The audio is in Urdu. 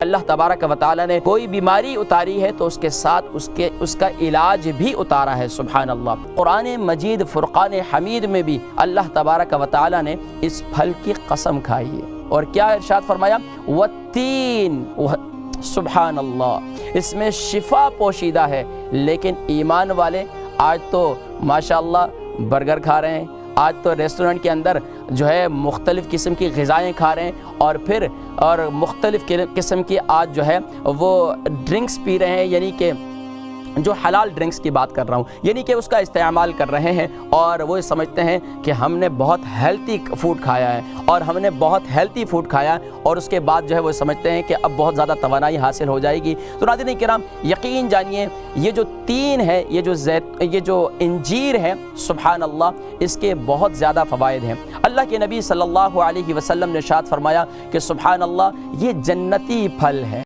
اللہ تبارک و تعالی نے کوئی بیماری اتاری ہے تو اس کے ساتھ اس کا علاج بھی اتارا ہے۔ سبحان اللہ۔ قرآن مجید فرقان حمید میں بھی اللہ تبارک و تعالی نے اس پھل کی قسم کھائی ہے، اور کیا ارشاد فرمایا؟ والتین۔ سبحان اللہ، اس میں شفا پوشیدہ ہے۔ لیکن ایمان والے آج تو ماشاءاللہ برگر کھا رہے ہیں، آج تو ریسٹورنٹ کے اندر جو ہے مختلف قسم کی غذائیں کھا رہے ہیں، اور مختلف قسم کی آج جو ہے وہ ڈرنکس پی رہے ہیں، یعنی کہ جو حلال ڈرنکس کی بات کر رہا ہوں، یعنی کہ اس کا استعمال کر رہے ہیں، اور وہ سمجھتے ہیں کہ ہم نے بہت ہیلتھی فوڈ کھایا ہے، اور ہم نے بہت ہیلتھی فوڈ کھایا ہے، اور اس کے بعد جو ہے وہ سمجھتے ہیں کہ اب بہت زیادہ توانائی حاصل ہو جائے گی۔ تو ناظرین کرام، یقین جانیے یہ جو تین ہے، یہ جو انجیر ہے، سبحان اللہ، اس کے بہت زیادہ فوائد ہیں۔ اللہ کے نبی صلی اللہ علیہ وسلم نے ارشاد فرمایا کہ سبحان اللہ، یہ جنتی پھل ہے۔